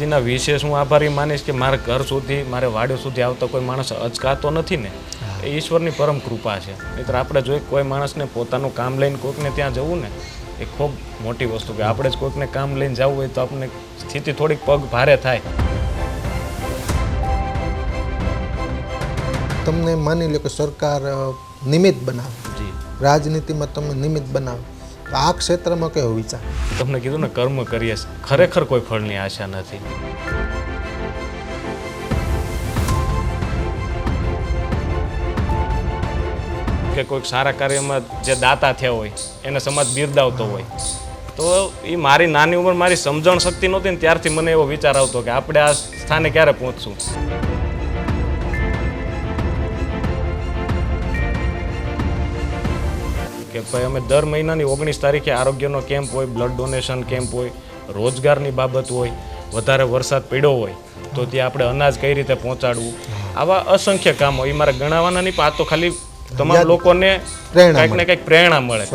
જીના વિશેષ હું આભારી માનીશ કે મારા ઘર સુધી મારે વાડીઓ સુધી આવતો કોઈ માણસ અચકાતો નથી ને એ ઈશ્વરની પરમ કૃપા છે. નહીંતર આપણે જોઈએ કોઈ માણસને પોતાનું કામ લઈને કોઈકને ત્યાં જવું ને એ ખૂબ મોટી વસ્તુ કે આપણે જ કોઈકને કામ લઈને જવું હોય તો આપણને સ્થિતિ થોડીક પગ ભારે થાય. તમને માની લો કે સરકાર નિમિત્ત બનાવે, જી રાજનીતિમાં તમે નિમિત્ત બનાવે, તો આ ક્ષેત્રમાં કેવો વિચાર? તમને કીધું ને કર્મ કરીએ ખરેખર કોઈ ફળની આશા નથી. કે કોઈક સારા કાર્યમાં જે દાતા થયા હોય એને સમાજ બિરદાવતો હોય તો એ મારી નાની ઉંમર મારી સમજણ શક્તિ નહોતી ને ત્યારથી મને એવો વિચાર આવતો કે આપણે આ સ્થાને ક્યારે પહોંચશું. કે ભાઈ અમે દર મહિનાની 19 તારીખે આરોગ્યનો કેમ્પ હોય, બ્લડ ડોનેશન કેમ્પ હોય, રોજગારની બાબત હોય, વધારે વરસાદ પડ્યો હોય તો ત્યાં આપણે અનાજ કઈ રીતે પહોંચાડવું, આવા અસંખ્ય કામો એ મારે ગણાવવાના નહીં. પણ આ તો ખાલી તમામ લોકોને કંઈક ને કંઈક પ્રેરણા મળે.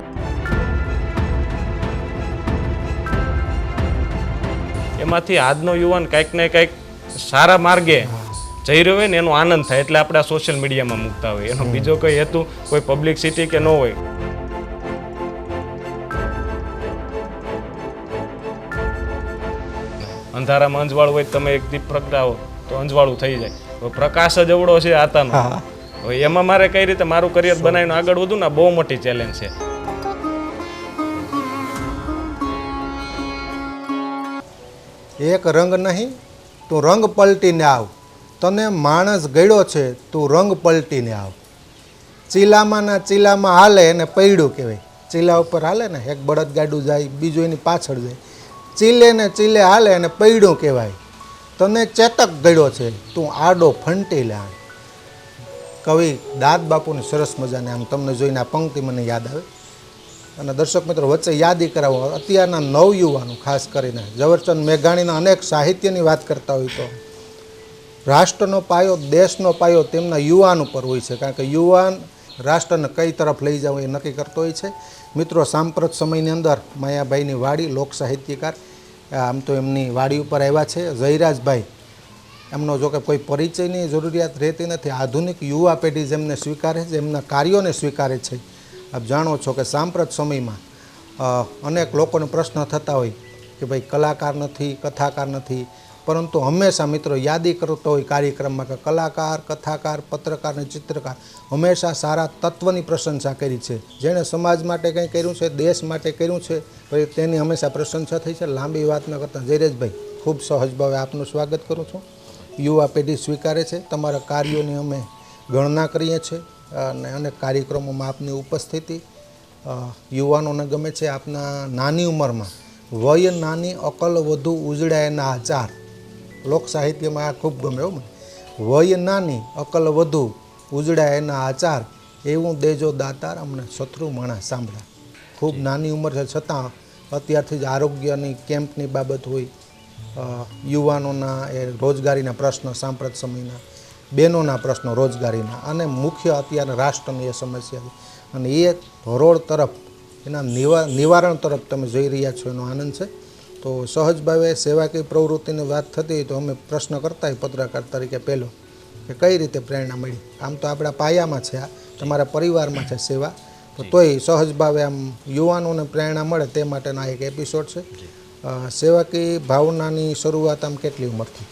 એમાંથી આજનો યુવાન કંઈક ને કંઈક સારા માર્ગે જઈ રહ્યો હોય ને એનો આનંદ થાય એટલે આપણે આ સોશિયલ મીડિયામાં મૂકતા હોય. એનો બીજો કોઈ હેતુ કોઈ પબ્લિસિટી કે ન હોય. અંધારામાં અંજવાળું હોય તમે એક દીપ પ્રગટાવો તો અંજવાળું થઈ જાય. પ્રકાશ જ એવડો છે આતાનો. હવે એમાં મારે કઈ રીતે મારું કરિયર બનાવીને આગળ વધું ને બહુ મોટી ચેલેન્જ છે. એક રંગ નહીં, તું રંગ પલટીને આવ. તને માણસ ગળ્યો છે, તું રંગ પલટીને આવ. ચીલામાં ના ચીલામાં હાલે એને પૈડું કહેવાય. ચીલા ઉપર હાલે ને એક બળદગાડું જાય, બીજું એની પાછળ જાય. ચીલે ને ચીલે હાલે અને પૈડું કહેવાય. તને ચેતક ગળ્યો છે, તું આડો ફંટી લે. કવિ દાદ બાપુની સરસ મજાને આમ તમને જોઈને આ પંક્તિ મને યાદ આવે. અને દર્શક મિત્રો વચ્ચે યાદી કરાવો, અત્યારના નવયુવાનો ખાસ કરીને ઝવેરચંદ મેઘાણીના અનેક સાહિત્યની વાત કરતા હોય તો રાષ્ટ્રનો પાયો, દેશનો પાયો તેમના યુવાન ઉપર હોય છે. કારણ કે યુવાન રાષ્ટ્રને કઈ તરફ લઈ જવું એ નક્કી કરતો હોય છે. મિત્રો, સાંપ્રત સમયની અંદર માયાભાઈની વાડી, લોક સાહિત્યકાર, આમ તો એમની વાડી ઉપર આવ્યા છે જયરાજભાઈ. એમનો જો કે કોઈ પરિચયની જરૂરિયાત રહેતી નથી. આધુનિક યુવા પેઢી જેમને સ્વીકારે છે, એમના કાર્યોને સ્વીકારે છે. આપ જાણો છો કે સાંપ્રત સમયમાં અનેક લોકોને પ્રશ્ન થતા હોય કે ભાઈ કલાકાર નથી, કથાકાર નથી, પરંતુ હંમેશા મિત્રો યાદી કરતો હોય કાર્યક્રમમાં કે કલાકાર, કથાકાર, પત્રકાર અને ચિત્રકાર હંમેશા સારા તત્વની પ્રશંસા કરી છે. જેણે સમાજ માટે કંઈ કર્યું છે, દેશ માટે કર્યું છે, પછી તેની હંમેશા પ્રશંસા થઈ છે. લાંબી વાત ન કરતાં જયરેશભાઈ, ખૂબ સહજ ભાવે આપનું સ્વાગત કરું છું. યુવા પેઢી સ્વીકારે છે, તમારા કાર્યોની અમે ગણના કરીએ છીએ અને અનેક કાર્યક્રમોમાં આપની ઉપસ્થિતિ યુવાનોને ગમે છે. આપના નાની ઉંમરમાં વય નાની અકલ વધુ ઉજળાય એના આચાર, લોક સાહિત્યમાં આ ખૂબ ગમે મને. વય નાની અકલ વધુ ઉજળાય એના આચાર, એવું દેજો દાતાર અમને શત્રુ માણા સાંભળા. ખૂબ નાની ઉંમર છે છતાં અત્યારથી જ આરોગ્યની કેમ્પની બાબત હોય, યુવાનોના એ રોજગારીના પ્રશ્નો, સાંપ્રત સમયના બહેનોના પ્રશ્નો રોજગારીના, અને મુખ્ય અત્યારે રાષ્ટ્રની એ સમસ્યા છે. અને એ હરોળ તરફ, એના નિવારણ તરફ તમે જઈ રહ્યા છો એનો આનંદ છે. તો સહજ ભાવે સેવાકીય પ્રવૃત્તિની વાત થતી હોય તો અમે પ્રશ્ન કરતા હોય પત્રકાર તરીકે પહેલો કે કઈ રીતે પ્રેરણા મળી. આમ તો આપણા પાયામાં છે, આ તમારા પરિવારમાં છે સેવા, તો તોય સહજ ભાવે આમ યુવાનોને પ્રેરણા મળે તે માટેનો આ એક એપિસોડ છે. સેવાકીય ભાવનાની શરૂઆત આમ કેટલી ઉંમરથી?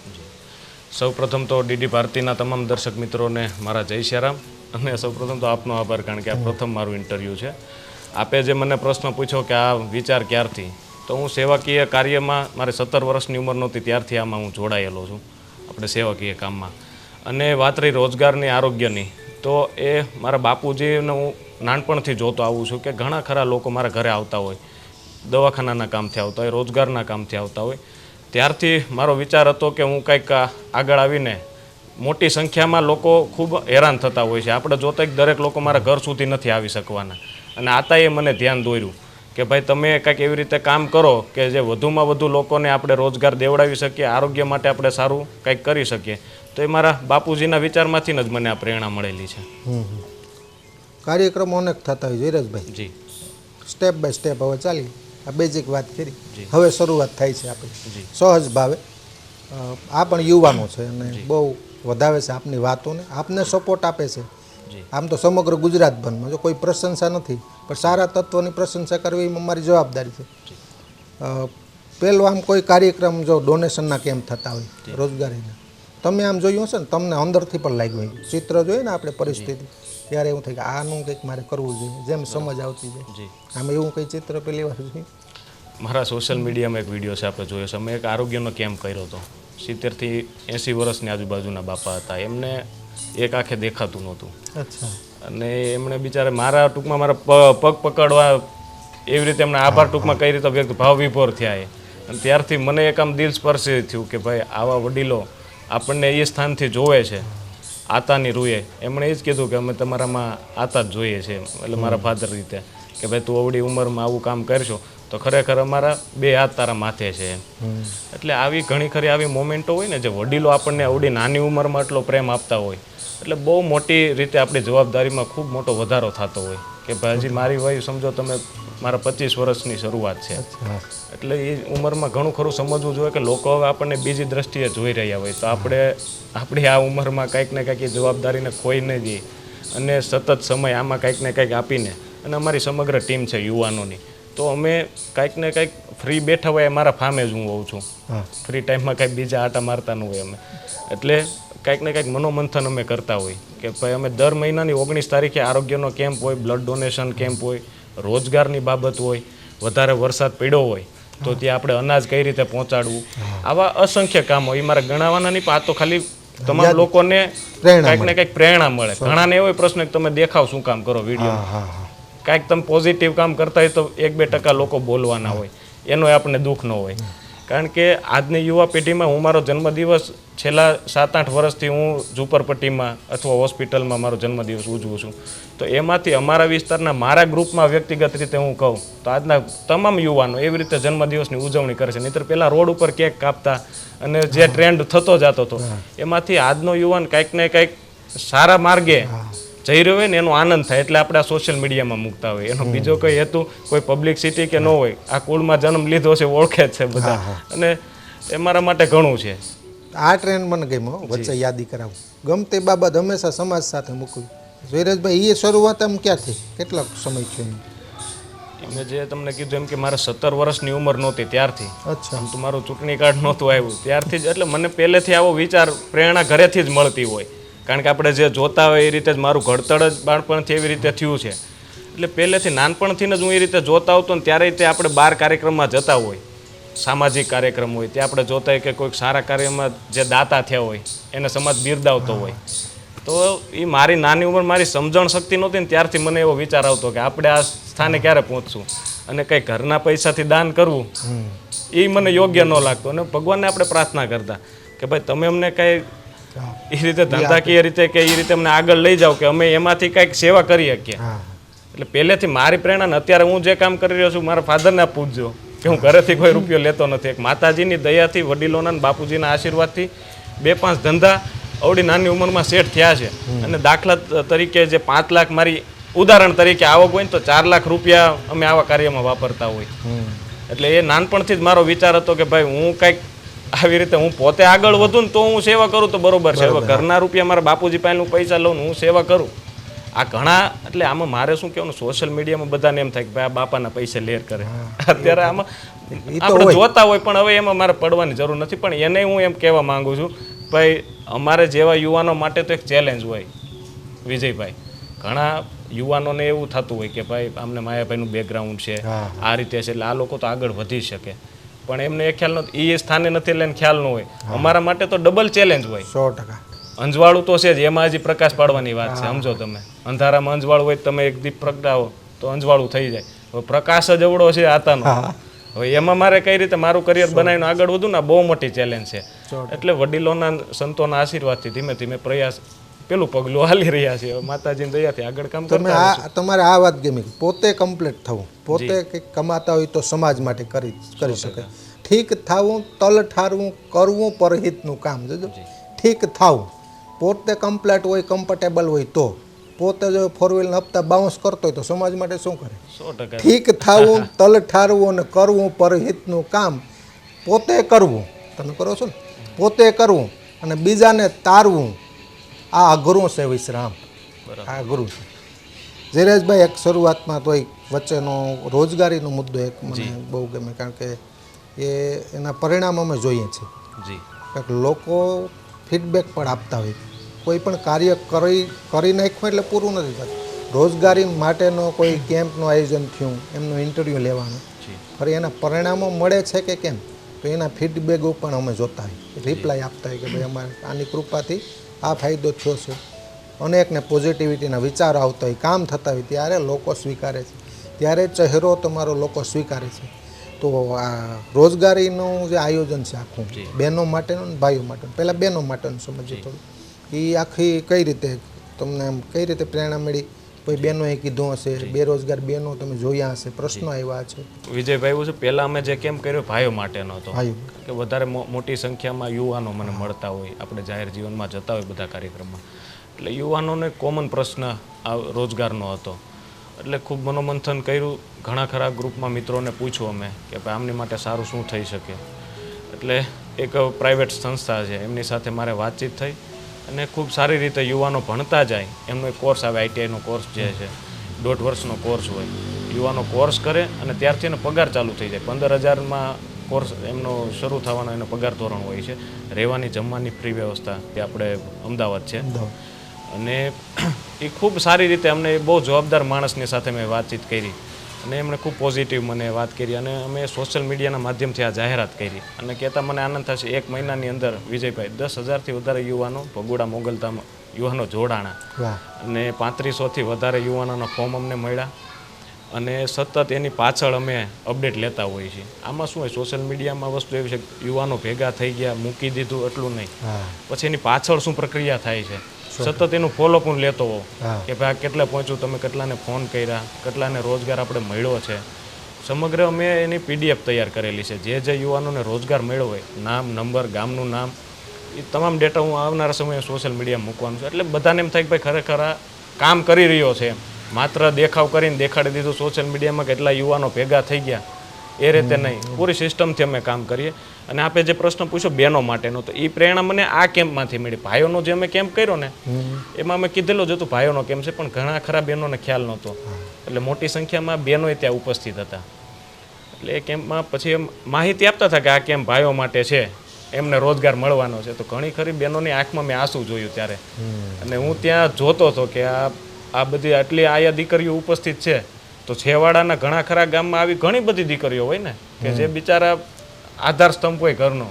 સૌપ્રથમ તો ડીડી ભારતીના તમામ દર્શક મિત્રોને મારા જય શ્યારામ. અને સૌપ્રથમ તો આપનો આભાર, કારણ કે આ પ્રથમ મારું ઇન્ટરવ્યૂ છે. આપે જે મને પ્રશ્ન પૂછ્યો કે આ વિચાર ક્યારથી, તો હું સેવાકીય કાર્યમાં મારે 17 વર્ષની ઉંમર નહોતી ત્યારથી આમાં હું જોડાયેલો છું, આપણે સેવાકીય કામમાં. અને વાત રહી રોજગારની, આરોગ્યની, તો એ મારા બાપુજીને હું નાનપણથી જોતો આવું છું કે ઘણા ખરા લોકો મારા ઘરે આવતા હોય, દવાખાનાના કામથી આવતા હોય, રોજગારના કામથી આવતા હોય. ત્યારથી મારો વિચાર હતો કે હું કંઈક આગળ આવીને, મોટી સંખ્યામાં લોકો ખૂબ હેરાન થતા હોય છે, આપણે જોતા કે દરેક લોકો મારા ઘર સુધી નથી આવી શકવાના. અને આતાએ મને ધ્યાન દોર્યું કે ભાઈ તમે કંઈક એવી રીતે કામ કરો કે જે વધુમાં વધુ લોકોને આપણે રોજગાર દેવડાવી શકીએ, આરોગ્ય માટે આપણે સારું કંઈક કરી શકીએ. તો એ મારા બાપુજીના વિચારમાંથી જ મને આ પ્રેરણા મળેલી છે. કાર્યક્રમો અનેક થતા હોય જયરાજભાઈ. જી, સ્ટેપ બાય સ્ટેપ હવે ચાલી. આ બેઝિક વાત કરી, હવે શરૂઆત થાય છે આપણી સહજ ભાવે. આ પણ યુવાનો છે અને બહુ વધાવે છે આપની વાતોને, આપને સપોર્ટ આપે છે. જી આમ તો સમગ્ર ગુજરાતભરમાં જો કોઈ પ્રશંસા નથી, પણ સારા તત્વની પ્રશંસા કરવી એ અમારી જવાબદારી છે. પહેલો આમ કોઈ કાર્યક્રમ જો ડોનેશનના કેમ્પ થતા હોય રોજગારીના, તમે આમ જોયું હશે ને, તમને અંદરથી પણ લાગ્યું હોય, ચિત્ર જોઈએ ને આપણે પરિસ્થિતિ, ત્યારે એવું થાય કે આનું કંઈક મારે કરવું જોઈએ, જેમ સમજ આવતી જાય. જી આમ એવું કંઈ ચિત્ર પેલી વાર જોઈએ? મારા સોશિયલ મીડિયામાં એક વિડીયો છે, આપણે જોયો છે. અમે એક આરોગ્યનો કેમ્પ કર્યો હતો. 70થી 80 વર્ષની આજુબાજુના બાપા હતા, એમને એક આંખે દેખાતું નહોતું. અચ્છા. અને એમણે બિચારે મારા ટૂંકમાં મારા પગ પકડવા એવી રીતે એમને આભાર ટૂંકમાં કઈ રીતે વ્યક્ત ભાવ વિભોર થયા એ. અને ત્યારથી મને એક આમ દિલ સ્પર્શી થયું કે ભાઈ આવા વડીલો આપણને એ સ્થાનથી જોવે છે, આતાની રૂએ. એમણે એ જ કીધું કે અમે તમારામાં આતા જ જોઈએ છે, એટલે મારા ફાધર રીતે, કે ભાઈ તું અવડી ઉંમરમાં આવું કામ કરશો તો ખરેખર અમારા 2 હાથ તારા માથે છે. એટલે આવી ઘણી ખરી આવી મોમેન્ટો હોય ને, જે વડીલો આપણને અવડી નાની ઉંમરમાં એટલો પ્રેમ આપતા હોય, એટલે બહુ મોટી રીતે આપણી જવાબદારીમાં ખૂબ મોટો વધારો થતો હોય કે ભાઈ હજી મારી વય સમજો તમે, મારા 25 વર્ષની શરૂઆત છે. એટલે એ ઉંમરમાં ઘણું ખરું સમજવું જોઈએ કે લોકો હવે આપણને બીજી દ્રષ્ટિએ જોઈ રહ્યા હોય, તો આપણે આપણી આ ઉંમરમાં કંઈક ને કંઈક એ જવાબદારીને ખોઈ ન દઈએ અને સતત સમય આમાં કંઈક ને કંઈક આપીને, અને અમારી સમગ્ર ટીમ છે યુવાનોની, તો અમે કંઈક ને કંઈક ફ્રી બેઠા હોય, મારા ફામે જ હું હોઉં છું, ફ્રી ટાઈમમાં કંઈક બીજા આટા મારતા ન હોય અમે. એટલે કંઈક ને કંઈક મનોમંથન અમે કરતા હોય કે ભાઈ અમે દર મહિનાની 19 તારીખે આરોગ્યનો કેમ્પ હોય, બ્લડ ડોનેશન કેમ્પ હોય, રોજગારની બાબત હોય, વધારે વરસાદ પડ્યો હોય તો ત્યાં આપણે અનાજ કઈ રીતે પહોંચાડવું, આવા અસંખ્ય કામો. એ મારા ગણાવાના નહીં, પણ આ તો ખાલી તમામ લોકોને કંઈક ને કંઈક પ્રેરણા મળે. ઘણાને એવો પ્રશ્ન કે તમે દેખાવ શું કામ કરો વિડીયો, કાંઈક તમે પોઝિટિવ કામ કરતા હોય તો 1-2% લોકો બોલવાના હોય, એનો આપણને દુઃખ ન હોય. કારણ કે આજની યુવા પેઢીમાં હું મારો જન્મદિવસ છેલ્લા 7-8 વર્ષથી હું ઝૂંપડપટ્ટીમાં અથવા હોસ્પિટલમાં મારો જન્મદિવસ ઉજવું છું, તો એમાંથી અમારા વિસ્તારના મારા ગ્રુપમાં વ્યક્તિગત રીતે હું કહું તો આજના તમામ યુવાનો એવી રીતે જન્મદિવસની ઉજવણી કરે છે. નહીંતર પહેલાં રોડ ઉપર કેક કાપતા અને જે ટ્રેન્ડ થતો જતો હતો, એમાંથી આજનો યુવાન કંઈક ને કંઈક સારા માર્ગે જઈ રહ્યો હોય ને એનો આનંદ થાય, એટલે આપણે આ સોશિયલ મીડિયામાં મૂકતા હોય. એનો બીજો કોઈ હેતુ કોઈ પબ્લિસિટી કે ન હોય. આ કુળમાં જન્મ લીધો છે, ઓળખે જ છે બધા, અને એ મારા માટે ઘણું છે. આ ટ્રેન્ડ મને ગમ્યો, વચ્ચે યાદી કરાવું. ગમતી બાબત હંમેશા સમાજ સાથે મૂકવી. વિરેશભાઈ, એ શરૂઆત આમ ક્યાંથી, કેટલો સમય છે? મેં જે તમને કીધું એમ કે મારે 17 વર્ષની ઉંમર નહોતી ત્યારથી. અચ્છા. આમ તો મારું ચૂંટણી કાર્ડ નહોતું આવ્યું ત્યારથી જ, એટલે મને પહેલેથી આવો વિચાર પ્રેરણા ઘરેથી જ મળતી હોય. કારણ કે આપણે જે જોતા હોય એ રીતે જ મારું ઘડતર જ બાળપણથી એવી રીતે થયું છે. એટલે પહેલેથી નાનપણથી જ હું એ રીતે જોતા આવતો ને, ત્યારે તે આપણે 12 કાર્યક્રમમાં જતા હોય, સામાજિક કાર્યક્રમ હોય, ત્યાં આપણે જોતા હોય કે કોઈક સારા કાર્યમાં જે દાતા થયા હોય એને સમાજ બિરદાવતો હોય. તો એ મારી નાની ઉંમર, મારી સમજણ શક્તિ નહોતી ને ત્યારથી મને એવો વિચાર આવતો કે આપણે આ સ્થાને ક્યારે પહોંચશું, અને કંઈ ઘરના પૈસાથી દાન કરવું એ મને યોગ્ય ન લાગતું. અને ભગવાનને આપણે પ્રાર્થના કરતા કે ભાઈ તમે અમને કંઈ એ રીતે ધંધાકીય રીતે કે એ રીતે અમને આગળ લઈ જાઓ કે અમે એમાંથી કંઈક સેવા કરી શકીએ. એટલે પહેલેથી મારી પ્રેરણા, ને અત્યારે હું જે કામ કરી રહ્યો છું મારા ફાધરને પૂછજો કે હું ઘરેથી કોઈ રૂપિયો લેતો નથી. એક માતાજીની દયાથી, વડીલોના ને બાપુજીના આશીર્વાદથી 2-5 ધંધા અવડી નાની ઉંમરમાં સેટ થયા છે. અને દાખલા તરીકે જે 5 લાખ મારી ઉદાહરણ તરીકે આવક હોય ને, તો 4 લાખ રૂપિયા અમે આવા કાર્યમાં વાપરતા હોય. એટલે એ નાનપણથી જ મારો વિચાર હતો કે ભાઈ હું કંઈક આવી રીતે હું પોતે આગળ વધું ને તો હું સેવા કરું તો બરોબર છે. હવે ઘરના રૂપિયા મારા બાપુજી પાસે હું પૈસા લઉં હું સેવા કરું, આ ઘણા. એટલે આમાં મારે શું કહેવાનું, સોશિયલ મીડિયામાં બધાને એમ થાય કે ભાઈ આ બાપાના પૈસા લેર કરે. અત્યારે આમાં આપણે જોતા હોય, પણ હવે એમાં મારે પડવાની જરૂર નથી. પણ એને હું એમ કહેવા માંગુ છું, ભાઈ અમારે જેવા યુવાનો માટે તો એક ચેલેન્જ હોય વિજયભાઈ. ઘણા યુવાનોને એવું થતું હોય કે ભાઈ આમને માયાભાઈનું બેકગ્રાઉન્ડ છે, આ રીતે છે, એટલે આ લોકો તો આગળ વધી શકે, પણ એમને એ ખ્યાલ નથી, એ સ્થાને નથી એટલે ખ્યાલ ન હોય. અમારા માટે તો ડબલ ચેલેન્જ હોય. 100%. અંજવાળું તો છે જ, એમાં હજી પ્રકાશ પાડવાની વાત છે. સમજો તમે, અંધારામાં અંજવાળું હોય, તમે એક દીપ પ્રગટાવો તો અંજવાળું થઈ જાય. હવે પ્રકાશ જ એવડો છે આતાનો, હવે એમાં મારે કઈ રીતે મારું કરિયર બનાવીને આગળ વધું ને, બહુ મોટી ચેલેન્જ છે. એટલે વડીલોના સંતોના આશીર્વાદથી ધીમે ધીમે પ્રયાસ પેલું પગલું હાલી રહ્યા છે. માતાજીની દયાથી આગળ કામ કરતા રહીશું. તમારે આ વાત ગમી, પોતે કમ્પ્લીટ થવું, પોતે કંઈક કમાતા હોય તો સમાજ માટે કરી શકે. ઠીક થાવું, તલ ઠારવું, કરવું પરહિતનું કામ. જોજો, ઠીક થાવું, પોતે કમ્પ્લીટ હોય, કમ્ફર્ટેબલ હોય તો. પોતે જો 4-વ્હીલના હપ્તા બાઉન્સ કરતો હોય તો સમાજ માટે શું કરે? 100%. ઠીક થાવું, તલ ઠારવું અને કરવું પરહિતનું કામ પોતે કરવું. તમે કરો છો ને, પોતે કરવું અને બીજાને તારવું, આ અઘરું છે વિશ્રામ, આ અઘરું છે. ધીરજભાઈ, એક શરૂઆતમાં તોય વચ્ચેનો રોજગારીનો મુદ્દો એક મને બહુ ગમે, કારણ કે એના પરિણામ અમે જોઈએ છીએ. જી. કારણ કે લોકો ફીડબેક પણ આપતા હોય, કોઈ પણ કાર્ય કરી નાખ્યું એટલે પૂરું નથી થતું. રોજગારી માટેનો કોઈ કેમ્પનું આયોજન થયું, એમનું ઇન્ટરવ્યૂ લેવાનું, ફરી એના પરિણામો મળે છે કે કેમ, તો એના ફીડબેકો પણ અમે જોતા હોય, રિપ્લાય આપતા હોય કે ભાઈ અમારે આની કૃપાથી આ ફાયદો થયો છે. અનેકને પોઝિટિવિટીના વિચારો આવતા હોય, કામ થતા હોય, ત્યારે લોકો સ્વીકારે છે, ત્યારે ચહેરો તમારો લોકો સ્વીકારે છે. તો આ રોજગારીનું જે આયોજન છે આખું, બહેનો માટેનું ને ભાઈઓ માટેનું, પહેલાં બહેનો માટેનું સમજીએ થોડું. એ આખી કઈ રીતે તમને કઈ રીતે પ્રેરણા મળી? કોઈ બહેનોએ કીધું હશે, બેરોજગાર બહેનો તમે જોયા હશે, પ્રશ્નો આવ્યા છે. વિજયભાઈ, એવું છે, પહેલાં અમે જે કેમ કર્યો ભાઈઓ માટેનો હતો, ભાઈઓ કે વધારે મોટી સંખ્યામાં યુવાનો મને મળતા હોય, આપણે જાહેર જીવનમાં જતા હોય બધા કાર્યક્રમમાં, એટલે યુવાનોને કોમન પ્રશ્ન આ રોજગારનો હતો. એટલે ખૂબ મનોમંથન કર્યું, ઘણા ખરા ગ્રુપમાં મિત્રોને પૂછ્યું અમે કે ભાઈ આમની માટે સારું શું થઈ શકે. એટલે એક પ્રાઇવેટ સંસ્થા છે, એમની સાથે મારે વાતચીત થઈ અને ખૂબ સારી રીતે યુવાનો ભણતા જાય એમનો એક કોર્સ આવે, આઈટીઆઈનો કોર્સ જે છે, 1.5 વર્ષનો કોર્સ હોય. યુવાનો કોર્સ કરે અને ત્યારથી એનો પગાર ચાલુ થઈ જાય. 15,000માં કોર્સ એમનો શરૂ થવાનો એનો પગાર ધોરણ હોય છે. રહેવાની જમવાની ફ્રી વ્યવસ્થા એ આપણે અમદાવાદ છે. અને એ ખૂબ સારી રીતે અમને બહુ જવાબદાર માણસની સાથે મેં વાતચીત કરી અને એમણે ખૂબ પોઝિટિવ મને વાત કરી અને અમે સોશિયલ મીડિયાના માધ્યમથી આ જાહેરાત કરી અને કહેતા મને આનંદ થશે, 1 મહિનાની અંદર વિજયભાઈ 10,000થી વધારે યુવાનો ભગોડા મોગલતામાં યુવાનો જોડાણા અને 3500થી વધારે યુવાનોના ફોર્મ અમને મળ્યા અને સતત એની પાછળ અમે અપડેટ લેતા હોઈએ છીએ. આમાં શું હોય, સોશિયલ મીડિયામાં વસ્તુ એવી છે યુવાનો ભેગા થઈ ગયા, મૂકી દીધું એટલું નહીં, પછી એની પાછળ શું પ્રક્રિયા થાય છે સતત એનું ફોલો પણ લેતો હોવ કે ભાઈ આ કેટલે પહોંચ્યું, તમે કેટલાને ફોન કર્યા, કેટલાને રોજગાર આપણે મળ્યો છે. સમગ્ર અમે એની પીડીએફ તૈયાર કરેલી છે. જે યુવાનોને રોજગાર મળ્યો હોય, નામ, નંબર, ગામનું નામ, એ તમામ ડેટા હું આવનારા સમયે સોશિયલ મીડિયામાં મૂકવાનું છે. એટલે બધાને એમ થાય કે ભાઈ ખરેખર આ કામ કરી રહ્યો છે. માત્ર દેખાવ કરીને દેખાડી દીધું સોશિયલ મીડિયામાં કેટલા યુવાનો ભેગા થઈ ગયા એ રીતે નહીં, પૂરી સિસ્ટમથી અમે કામ કરીએ. અને આપે જે પ્રશ્ન પૂછ્યો બહેનો માટેનો, તો એ પ્રેરણા મને આ કેમ્પમાંથી મળી. ભાઈઓનો જે અમે કેમ્પ કર્યો ને એમાં અમે કીધેલું જ હતું ભાઈઓનો કેમ્પ છે, પણ ઘણા ખરા બહેનોને ખ્યાલ નહોતો. એટલે મોટી સંખ્યામાં બહેનો ત્યાં ઉપસ્થિત હતા. એટલે એ કેમ્પમાં પછી એમ માહિતી આપતા હતા કે આ કેમ્પ ભાઈઓ માટે છે, એમને રોજગાર મળવાનો છે. તો ઘણી ખરી બહેનોની આંખમાં મેં આંસુ જોયું ત્યારે. અને હું ત્યાં જોતો હતો કે આ બધી આટલી આયા દીકરીઓ ઉપસ્થિત છે, તો છેવાડાના ઘણા ખરા ગામમાં આવી ઘણી બધી દીકરીઓ હોય ને કે જે બિચારા આધાર સ્તંભ હોય ઘરનો,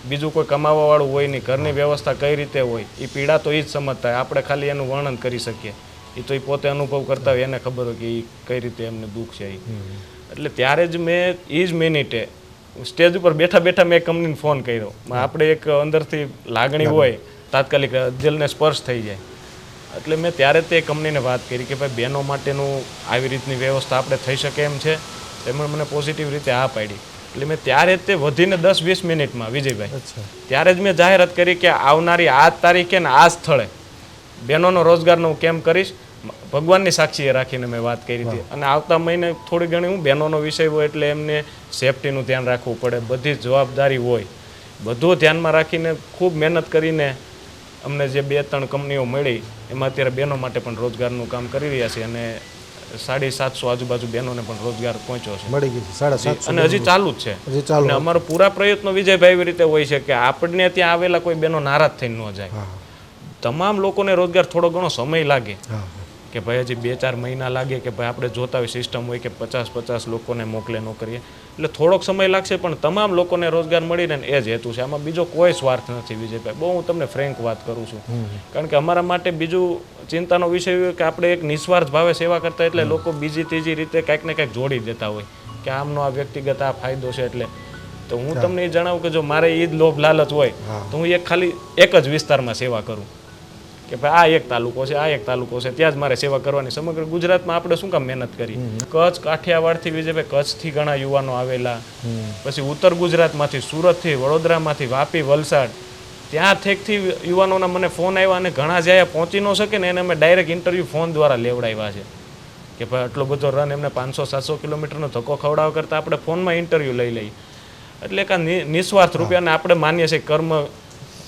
બીજું કોઈ કમાવાવાળું હોય નહીં, ઘરની વ્યવસ્થા કઈ રીતે હોય એ પીડા તો એ જ સમજતા હોય. આપણે ખાલી એનું વર્ણન કરી શકીએ, એ તો એ પોતે અનુભવ કરતા હોય, એને ખબર હોય કે એ કઈ રીતે એમને દુઃખ છે. એટલે ત્યારે જ મેં એ જ મિનિટે સ્ટેજ ઉપર બેઠા બેઠા મેં કંપનીને ફોન કર્યો. આપણે એક અંદરથી લાગણી હોય, તાત્કાલિક દિલને સ્પર્શ થઈ જાય. એટલે મેં ત્યારે તે કંપનીને વાત કરી કે ભાઈ બહેનો માટેનું આવી રીતની વ્યવસ્થા આપણે થઈ શકે એમ છે. એમણે મને પોઝિટિવ રીતે હા પાડી. એટલે મેં ત્યારે તે વધીને 10-20 મિનિટમાં વિજયભાઈ ત્યારે જ મેં જાહેરાત કરી કે આવનારી આ તારીખે ને આ સ્થળે બહેનોનો રોજગારનો હું કેમ્પ કરીશ. ભગવાનની સાક્ષીએ રાખીને મેં વાત કરી હતી. અને આવતા મહિને થોડી ઘણી હું બહેનોનો વિષય હોય એટલે એમને સેફટીનું ધ્યાન રાખવું પડે, બધી જવાબદારી હોય, બધું ધ્યાનમાં રાખીને ખૂબ મહેનત કરીને અમને જે 2-3 કંપનીઓ મળી એમાં અત્યારે બહેનો માટે પણ રોજગારનું કામ કરી રહ્યા છે અને 750 આજુબાજુ બહેનોને પણ રોજગાર પહોંચ્યો છે, મળી ગઈ 750 અને હજી ચાલુ જ છે. અને અમારો પૂરા પ્રયત્નો વિજયભાઈ એવી રીતે હોય છે કે આપણને ત્યાં આવેલા કોઈ બહેનો નારાજ થઈને ન જાય. તમામ લોકોને રોજગાર થોડો ઘણો સમય લાગે કે ભાઈ હજી 2-4 મહિના લાગે કે ભાઈ આપણે જોતા હોય સિસ્ટમ હોય કે 50-50 લોકોને મોકલે ન કરીએ, એટલે થોડોક સમય લાગશે, પણ તમામ લોકોને રોજગાર મળી રહે ને એ જ હેતુ છે. આમાં બીજો કોઈ સ્વાર્થ નથી વિજયભાઈ. બહુ હું તમને ફ્રેન્ક વાત કરું છું, કારણ કે અમારા માટે બીજું ચિંતાનો વિષય હોય કે આપણે એક નિસ્વાર્થ ભાવે સેવા કરતા, એટલે લોકો બીજી ત્રીજી રીતે કાંઈક ને કાંઈક જોડી દેતા હોય કે આમનો આ વ્યક્તિગત આ ફાયદો છે. એટલે તો હું તમને એ જણાવું કે જો મારે એ જ લોભ લાલચ હોય તો હું ખાલી એક જ વિસ્તારમાં સેવા કરું કે ભાઈ આ એક તાલુકો છે, આ એક તાલુકો છે, ત્યાં જ મારે સેવા કરવાની. સમગ્ર ગુજરાતમાં આપણે શું કામ મહેનત કરી? કચ્છ, કાઠિયાવાડથી વિજયભાઈ કચ્છથી ઘણા યુવાનો આવેલા, પછી ઉત્તર ગુજરાતમાંથી, સુરતથી, વડોદરામાંથી, વાપી, વલસાડ, ત્યાં ઠેકથી યુવાનોના મને ફોન આવ્યા અને ઘણા જ્યાં પહોંચી ન શકે ને એને અમે ડાયરેક્ટ ઇન્ટરવ્યૂ ફોન દ્વારા લેવડાવ્યા છે કે ભાઈ આટલો બધો રન એમને 500-700 કિલોમીટરનો ધક્કો ખવડાવવા કરતાં આપણે ફોનમાં ઇન્ટરવ્યૂ લઈ લઈએ. એટલે કે નિસ્વાર્થ રૂપિયાને આપણે માનીએ છીએ કર્મ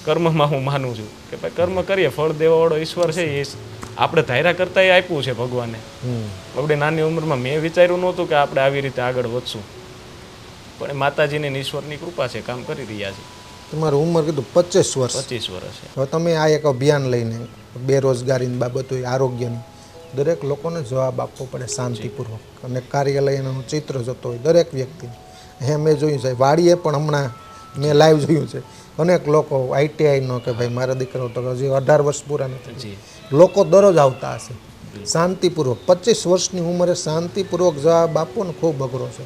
કર્મમાં હું માનું છું કે ભાઈ કર્મ કરીએ, ફળ દેવાવાળો ઈશ્વર છે, એ આપણે ધાર્યા કરતાં એ આપ્યું છે ભગવાને. આપણે નાની ઉંમરમાં મેં વિચાર્યું નહોતું કે આપણે આવી રીતે આગળ વધશું, પણ એ માતાજીની ને ઈશ્વરની કૃપા છે, કામ કરી રહ્યા છે. તમારી ઉંમર કીધું 25 વર્ષ. 25 વર્ષ છે. હવે તમે આ એક અભિયાન લઈને બેરોજગારીની બાબતો, આરોગ્યની, દરેક લોકોને જવાબ આપવો પડે શાંતિપૂર્વક. અને કાર્યાલયનું ચિત્ર જતો હોય દરેક વ્યક્તિ. હે મેં જોયું છે વાડીએ પણ હમણાં મેં લાઈવ જોયું છે, અનેક લોકો આઈટીઆઈનો કે ભાઈ મારા દીકરો તો હજી 18 વર્ષ પૂરા નથી, લોકો દરરોજ આવતા હશે શાંતિપૂર્વક. 25 વર્ષની ઉંમરે શાંતિપૂર્વક જવાબ આપવો ને ખૂબ અઘરો છે.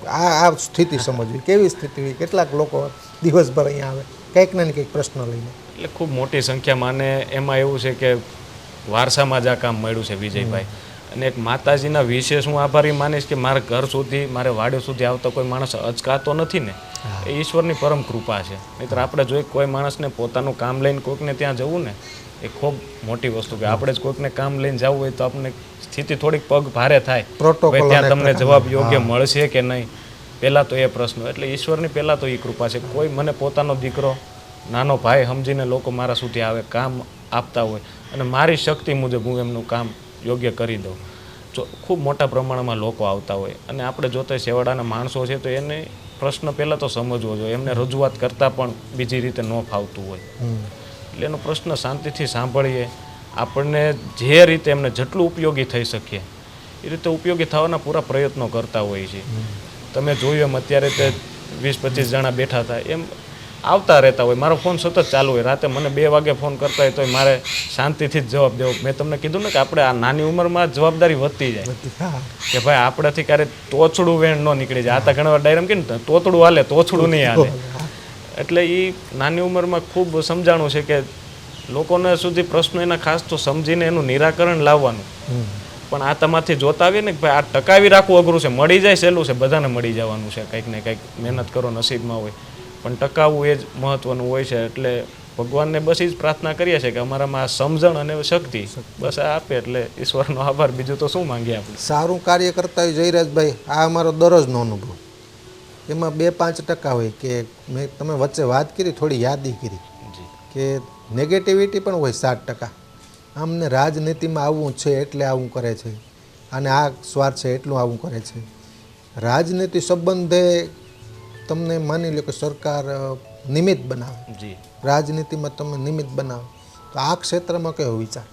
આ સ્થિતિ સમજવી કેવી સ્થિતિ હોય, કેટલાક લોકો દિવસભર અહીંયા આવે કંઈક ને કંઈક પ્રશ્ન લઈને. એટલે ખૂબ મોટી સંખ્યામાં, અને એમાં એવું છે કે વારસામાં જ આ કામ મળ્યું છે વિજયભાઈ. અને એક માતાજીના વિશેષ હું આભારી માનીશ કે મારા ઘર સુધી, મારે વાડીઓ સુધી આવતા કોઈ માણસ અચકાતો નથી ને, એ ઈશ્વરની પરમ કૃપા છે. નહીંતર આપણે જોઈએ કોઈ માણસને પોતાનું કામ લઈને કોઈકને ત્યાં જવું ને એ ખૂબ મોટી વસ્તુ, કે આપણે જ કોઈકને કામ લઈને જવું હોય તો આપણને સ્થિતિ થોડીક પગ ભારે થાય, પ્રોટોકોલ ત્યાં તમને જવાબ યોગ્ય મળશે કે નહીં, પહેલાં તો એ પ્રશ્ન. એટલે ઈશ્વરની પહેલાં તો એ કૃપા છે. કોઈ મને પોતાનો દીકરો, નાનો ભાઈ સમજીને લોકો મારા સુધી આવે, કામ આપતા હોય, અને મારી શક્તિ મુજબ હું એમનું કામ યોગ્ય કરી દઉં. જો ખૂબ મોટા પ્રમાણમાં લોકો આવતા હોય, અને આપણે જોતા છેવાડાના માણસો છે તો એને પ્રશ્ન પહેલાં તો સમજવો જોઈએ. એમને રજૂઆત કરતાં પણ બીજી રીતે ન ફાવતું હોય, એટલે એનો પ્રશ્ન શાંતિથી સાંભળીએ. આપણને જે રીતે એમને જેટલું ઉપયોગી થઈ શકીએ એ રીતે ઉપયોગી થવાના પૂરા પ્રયત્નો કરતા હોઈએ છીએ. તમે જોયું એમ અત્યારે તે 20-25 જણા બેઠા હતા, એમ આવતા રહેતા હોય. મારો ફોન સતત ચાલુ હોય, રાતે મને 2 વાગે ફોન કરતા હોય તો મારે શાંતિથી જ જવાબ દેવો. મેં તમને કીધું ને કે આપણે આ નાની ઉંમરમાં જવાબદારી વધતી જાય કે ભાઈ આપણાથી ક્યારેક તોછડું વેણ ન નીકળી જાય. આ તો ઘણા વાર ડાયરેક્ટ કે ને તોતડું હાલે, તોછડું નહીં હાલે. એટલે એ નાની ઉંમરમાં ખૂબ સમજાણું છે કે લોકોને સુધી પ્રશ્નો એના ખાસ તો સમજીને એનું નિરાકરણ લાવવાનું. પણ આ તમારથી જોતા આવીએ ને કે ભાઈ આ ટકાવી રાખવું અઘરું છે. મળી જાય સહેલું છે, બધાને મળી જવાનું છે, કંઈક ને કંઈક મહેનત કરો નસીબમાં હોય, પણ ટકાવવું એ જ મહત્વનું હોય છે. એટલે ભગવાનને બસ એ જ પ્રાર્થના કરીએ છીએ કે અમારામાં આ સમજણ અને શક્તિ બસ આ આપે, એટલે ઈશ્વરનો આભાર. બીજું તો શું માંગીએ આપણે. સારું કાર્ય કરતા હોય જયરાજભાઈ, આ અમારો દરરોજનો અનુભવ. એમાં 2-5% હોય કે મેં તમે વચ્ચે વાત કરી, થોડી યાદી કરી કે નેગેટિવિટી પણ હોય 7%. આમને રાજનીતિમાં આવવું છે એટલે આવું કરે છે, અને આ સ્વાર્થ છે એટલું આવું કરે છે. રાજનીતિ સંબંધે તમને માની લો કે સરકાર નિમિત્ત બનાવે, રાજનીતિમાં તમે નિમિત્ત બનાવો, તો આ ક્ષેત્રમાં કયો વિચાર?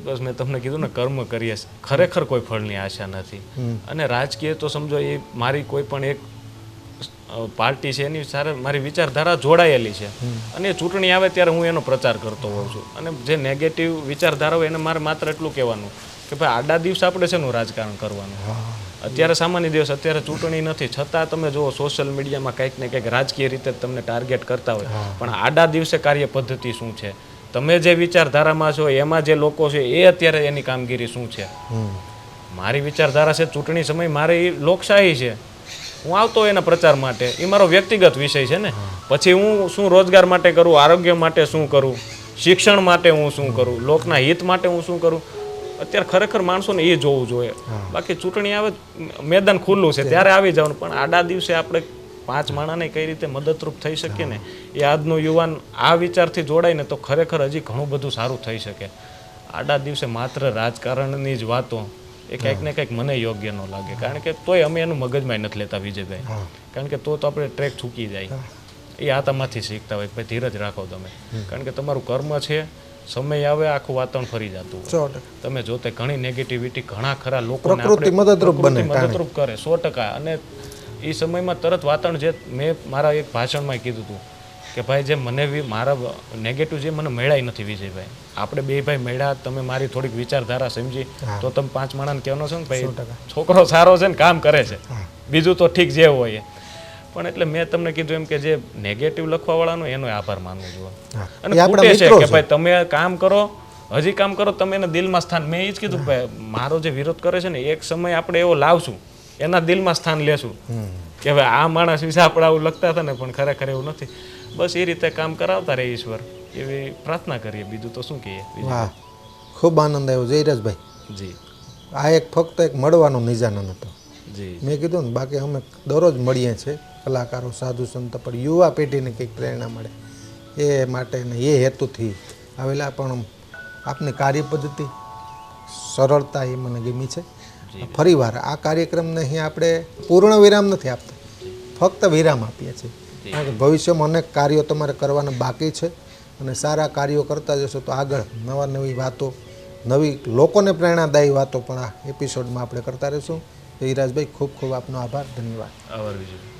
બસ મેં તમને કીધું ને, કર્મ કરીએ, ખરેખર કોઈ ફળની આશા નથી. અને રાજકીય તો સમજો એ મારી કોઈ પણ એક પાર્ટી છે એની સાથે મારી વિચારધારા જોડાયેલી છે, અને એ ચૂંટણી આવે ત્યારે હું એનો પ્રચાર કરતો હોઉં છું. અને જે નેગેટિવ વિચારધારા હોય એને મારે માત્ર એટલું કહેવાનું કે ભાઈ આડા દિવસ આપણે શેનું રાજકારણ કરવાનું. અત્યારે સામાન્ય દિવસ, અત્યારે ચૂંટણી નથી, છતાં તમે જુઓ સોશિયલ મીડિયામાં કંઈક ને કંઈક રાજકીય રીતે તમને ટાર્ગેટ કરતા હોય. પણ આડા દિવસે કાર્ય પદ્ધતિ શું છે, તમે જે વિચારધારામાં છો એમાં જે લોકો છે એ અત્યારે એની કામગીરી શું છે. મારી વિચારધારા છે ચૂંટણી સમય મારી લોકશાહી છે, હું આવતો એના પ્રચાર માટે, એ મારો વ્યક્તિગત વિષય છે ને. પછી હું શું રોજગાર માટે કરું, આરોગ્ય માટે શું કરું, શિક્ષણ માટે હું શું કરું, લોકના હિત માટે હું શું કરું, અત્યારે ખરેખર માણસોને એ જોવું જોઈએ. બાકી ચૂંટણી આવે મેદાન ખુલ્લું છે ત્યારે આવી જવાનું, પણ આડા દિવસે આપણે 5 માણસને કઈ રીતે મદદરૂપ થઈ શકીએ ને, એ આજનો યુવાન આ વિચારથી જોડાય ને તો ખરેખર હજી ઘણું બધું સારું થઈ શકે. આડા દિવસે માત્ર રાજકારણની જ વાતો એ કંઈક ને કંઈક મને યોગ્ય ન લાગે, કારણ કે તોય અમે એનું મગજમાં નથી લેતા વિજયભાઈ, કારણ કે તો આપણે ટ્રેક ચૂકી જાય. એ આતામાંથી શીખતા હોય ભાઈ ધીરજ રાખો તમે, કારણ કે તમારું કર્મ છે, સમય આવે આખું વાતાવરણ ફરી જતું હોય. તમે જોતે ઘણી નેગેટિવિટી, ઘણા ખરા લોકોને મદદરૂપ કરે 100%. અને એ સમયમાં તરત વાતાવરણ, જે મેં મારા એક ભાષણમાં કીધું હતું કે ભાઈ જે મને મારા નેગેટિવ જે મને મળ્યા નથી વિજયભાઈ, આપણે 2 ભાઈ મળ્યા, તમે મારી થોડીક વિચારધારા સમજી તો તમે 5 માણસને કહેવાનો છો ને ભાઈ છોકરો સારો છે ને કામ કરે છે, બીજું તો ઠીક જે હોય. પણ એટલે મેં તમને કીધું એમ કે જે નેગેટિવ લખવાવાળાનો એનો આભાર માનવો જોઈએ. અને ખૂટે છે કે ભાઈ તમે કામ કરો, હજી કામ કરો, તમે એને દિલમાં સ્થાન, મેં એ જ કીધું ભાઈ મારો જે વિરોધ કરે છે ને એક સમય આપણે એવો લાવશું, એના દિલમાં સ્થાન લેશું કે ભાઈ આ માણસ વિશે આપણે આવું લખતા હતા ને, પણ ખરેખર એવું નથી. બસ એ રીતે કામ કરાવતા રહે ઈશ્વર, એવી પ્રાર્થના કરીએ, બીજું તો શું કહીએ. વાહ, ખૂબ આનંદ આવ્યો જયરાજભાઈ. જી, આ એક ફક્ત એક મળવાનો નિજાનંદ હતો. જી, મેં કીધું ને, બાકી અમે દરરોજ મળીએ છીએ, કલાકારો સાધુ સંત પણ યુવા પેઢીને કંઈક પ્રેરણા મળે એ માટે ને એ હેતુથી આવેલા. પણ આપની કાર્ય પદ્ધતિ સરળતા એ મને ગમી છે. ફરીવાર આ કાર્યક્રમને અહીં આપણે પૂર્ણ વિરામ નથી આપતા, ફક્ત વિરામ આપીએ છીએ. કારણ કે ભવિષ્યમાં અનેક કાર્યો તમારે કરવાના બાકી છે અને સારા કાર્યો કરતા જશો તો આગળ નવી વાતો, નવી લોકોને પ્રેરણાદાયી વાતો પણ આ એપિસોડમાં આપણે કરતા રહીશું. હિરાજભાઈ, ખૂબ ખૂબ આપનો આભાર, ધન્યવાદ. આભાર વિજય.